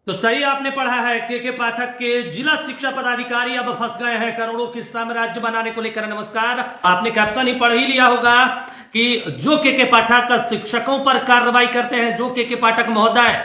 तो सही आपने पढ़ा है। के पाठक के जिला शिक्षा पदाधिकारी अब फंस गए हैं करोड़ों की साम्राज्य बनाने को लेकर। नमस्कार, आपने कैप्शन ही पढ़ ही लिया होगा कि जो के पाठक शिक्षकों पर कार्रवाई करते हैं, जो के पाठक महोदय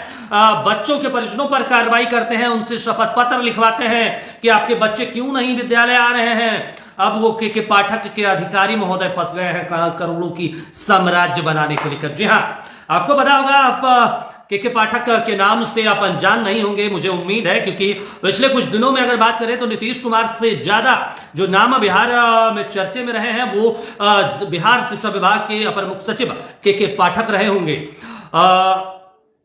बच्चों के परिजनों पर कार्रवाई करते हैं, उनसे शपथ पत्र लिखवाते हैं कि आपके बच्चे क्यों नहीं विद्यालय आ रहे हैं। अब वो के पाठक के अधिकारी महोदय फंस गए हैं करोड़ों की साम्राज्य बनाने को लेकर। जी हाँ, आपको पता होगा, आप के पाठक के नाम से आप अनजान नहीं होंगे, मुझे उम्मीद है, क्योंकि पिछले कुछ दिनों में अगर बात करें तो नीतीश कुमार से ज्यादा जो नाम बिहार में चर्चे में रहे हैं वो बिहार शिक्षा विभाग के अपर मुख्य सचिव के पाठक रहे होंगे।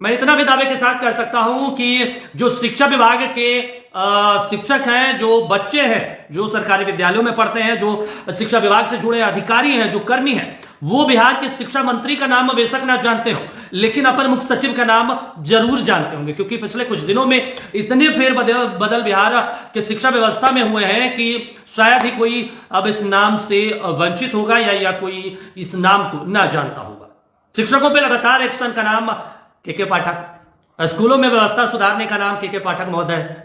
मैं इतना भी दावे के साथ कह सकता हूं कि जो शिक्षा विभाग के शिक्षक हैं, जो बच्चे हैं, जो सरकारी विद्यालयों में पढ़ते हैं, जो शिक्षा विभाग से जुड़े अधिकारी हैं, जो कर्मी हैं, वो बिहार के शिक्षा मंत्री का नाम बेशक ना जानते हो, लेकिन अपर मुख्य सचिव का नाम जरूर जानते होंगे, क्योंकि पिछले कुछ दिनों में इतने फेर बदल बिहार के शिक्षा व्यवस्था में हुए हैं कि शायद ही कोई अब इस नाम से वंचित होगा या कोई इस नाम को ना जानता होगा। शिक्षकों पर लगातार एक्शन का नाम के पाठक, स्कूलों में व्यवस्था सुधारने का नाम के पाठक महोदय,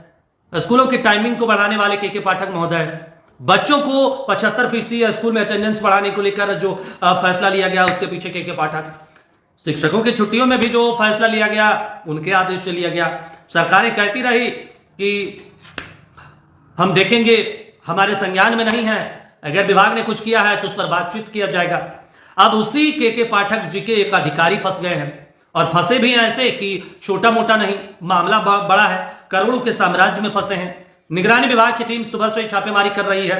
स्कूलों की टाइमिंग को बढ़ाने वाले के पाठक महोदय, बच्चों को 75% स्कूल में अटेंडेंस बढ़ाने को लेकर जो फैसला लिया गया उसके पीछे के पाठक, शिक्षकों की छुट्टियों में भी जो फैसला लिया गया उनके आदेश से लिया गया। सरकारें कहती रही कि हम देखेंगे, हमारे संज्ञान में नहीं है, अगर विभाग ने कुछ किया है तो उस पर बातचीत किया जाएगा। अब उसी के पाठक जी के एक अधिकारी फंस गए हैं, और फंसे भी ऐसे कि छोटा मोटा नहीं, मामला बड़ा है, करोड़ों के साम्राज्य में फंसे हैं। निगरानी विभाग की टीम सुबह से छापेमारी कर रही है।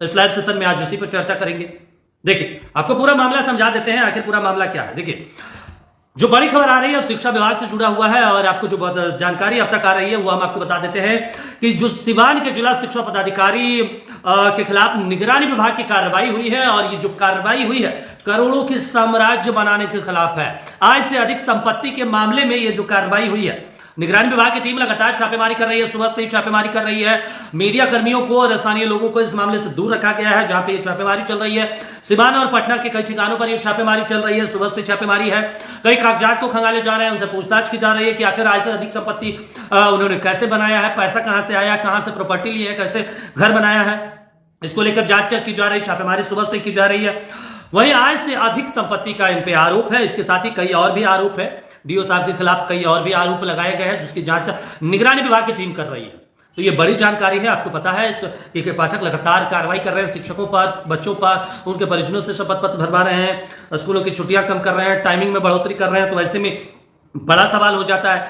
इस लाइव सेशन में आज उसी पर चर्चा करेंगे। देखिए, आपको पूरा मामला समझा देते हैं, आखिर पूरा मामला क्या है। देखिए, जो बड़ी खबर आ रही है शिक्षा विभाग से जुड़ा हुआ है, और आपको जो जानकारी अब तक आ रही है वो हम आपको बता देते हैं कि जो सिवान के जिला शिक्षा पदाधिकारी के खिलाफ निगरानी विभाग की कार्रवाई हुई है, और ये जो कार्रवाई हुई है करोड़ों की साम्राज्य बनाने के खिलाफ है। आज से अधिक संपत्ति के मामले में ये जो कार्रवाई हुई है, निगरानी विभाग की टीम लगातार छापेमारी कर रही है, सुबह से ही छापेमारी कर रही है। मीडिया कर्मियों को और स्थानीय लोगों को इस मामले से दूर रखा गया है। जहां पे ये छापेमारी चल रही है, सिवान और पटना के कई ठिकानों पर ये छापेमारी चल रही है, सुबह से छापेमारी है। कई कागजात को खंगाले जा रहे हैं, उनसे पूछताछ की जा रही है कि आखिर आय से अधिक संपत्ति उन्होंने कैसे बनाया है, पैसा कहां से आया, कहां से प्रॉपर्टी ली है, कैसे घर बनाया है, इसको लेकर जांच की जा रही है। छापेमारी सुबह से की जा रही है। वहीं आय से अधिक संपत्ति का इन पे आरोप है, इसके साथ ही कई और भी आरोप है। डीओ साहब के खिलाफ कई और भी आरोप लगाए गए हैं, जिसकी जांच निगरानी विभाग की टीम कर रही है। तो ये बड़ी जानकारी है, आपको पता है के पाठक लगातार कार्रवाई कर रहे हैं शिक्षकों पर, बच्चों पर, उनके परिजनों से शपथ पत्र भरवा रहे हैं, स्कूलों की छुट्टियां कम कर रहे हैं, टाइमिंग में बढ़ोतरी कर रहे हैं। तो ऐसे में बड़ा सवाल हो जाता है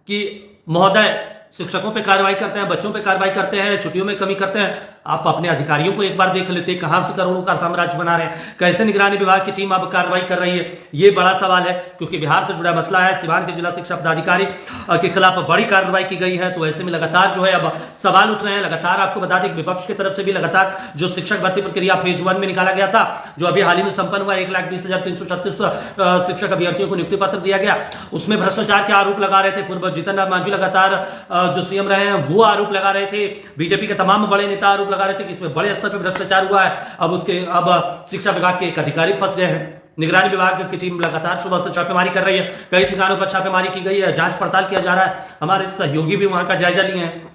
कि महोदय शिक्षकों पे कार्रवाई करते हैं, बच्चों पे कार्रवाई करते हैं, छुट्टियों में कमी करते हैं, आप अपने अधिकारियों को एक बार देख लेते हैं, कहां से करोड़ों का साम्राज्य बना रहे हैं, कैसे निगरानी विभाग की टीम अब कार्रवाई कर रही है। ये बड़ा सवाल है, क्योंकि बिहार से जुड़ा मसला है। सिवान के जिला शिक्षा पदाधिकारी के खिलाफ बड़ी कार्रवाई की गई है। तो ऐसे में लगातार जो है अब सवाल उठ रहे हैं। लगातार आपको बता दें, विपक्ष की तरफ से भी लगातार जो शिक्षक भर्ती प्रक्रिया फेज 1 में निकाला गया था, जो अभी हाल ही में संपन्न हुआ, 1,20,336 शिक्षक अभ्यर्थियों को नियुक्ति पत्र दिया गया, उसमें भ्रष्टाचार के आरोप लगा रहे थे पूर्व जीतन राम मांझी, लगातार जो सीएम रहे हैं वो आरोप लगा रहे थे। बीजेपी के तमाम बड़े नेता आरोप लगा रहे थे कि इसमें बड़े स्तर पर भ्रष्टाचार हुआ है। अब शिक्षा विभाग के एक अधिकारी फंस गए हैं। निगरानी विभाग की टीम लगातार सुबह से छापेमारी कर रही है। कई ठिकानों पर छापेमारी की गई है, जांच पड़ताल किया जा रहा है। हमारे सहयोगी भी वहां का जायजा लिए हैं।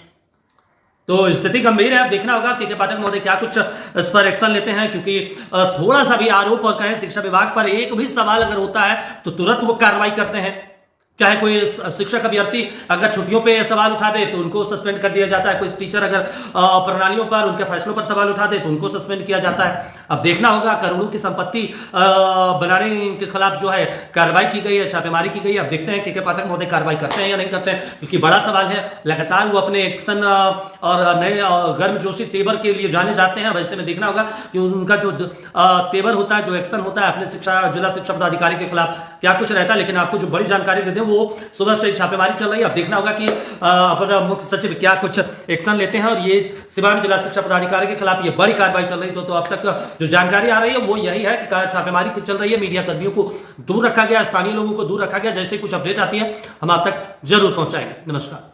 तो स्थिति गंभीर है। अब देखना होगा के पाठक महोदय क्या कुछ इस पर एक्शन लेते हैं, क्योंकि थोड़ा सा भी आरोप और कहें शिक्षा विभाग पर एक भी सवाल अगर होता है तो तुरंत वो कार्रवाई करते हैं। चाहे कोई शिक्षक अभ्यर्थी अगर छुट्टियों पे सवाल उठा दे तो उनको सस्पेंड कर दिया जाता है। कोई टीचर अगर प्रणालियों पर, उनके फैसलों पर सवाल उठा दे तो उनको सस्पेंड किया जाता है। अब देखना होगा, करोड़ों की संपत्ति बनाने के खिलाफ जो है कार्रवाई की गई है, छापेमारी की गई है। अब देखते हैं के पाठक महोदय कार्रवाई करते हैं या नहीं करते हैं, क्योंकि बड़ा सवाल है। लगातार वो अपने एक्शन और नए गर्मजोशी तेवर के लिए जाने जाते हैं। वैसे में देखना होगा कि उनका जो तेवर होता है, जो एक्शन होता है अपने जिला शिक्षा पदाधिकारी के खिलाफ, क्या कुछ रहता है। लेकिन आपको जो बड़ी जानकारी देते हैं, वो सुबह से छापेमारी चल रही है। अब देखना होगा कि अपर मुख्य सचिव क्या कुछ एक्शन लेते हैं। और ये सिवान जिला शिक्षा पदाधिकारी के खिलाफ ये बड़ी कार्रवाई चल रही है। तो अब तक जो जानकारी आ रही है वो यही है कि छापेमारी चल रही है, मीडिया कर्मियों को दूर रखा गया, स्थानीय लोगों को दूर रखा गया। जैसे कुछ अपडेट आती है हम आप तक जरूर पहुंचाएंगे। नमस्कार।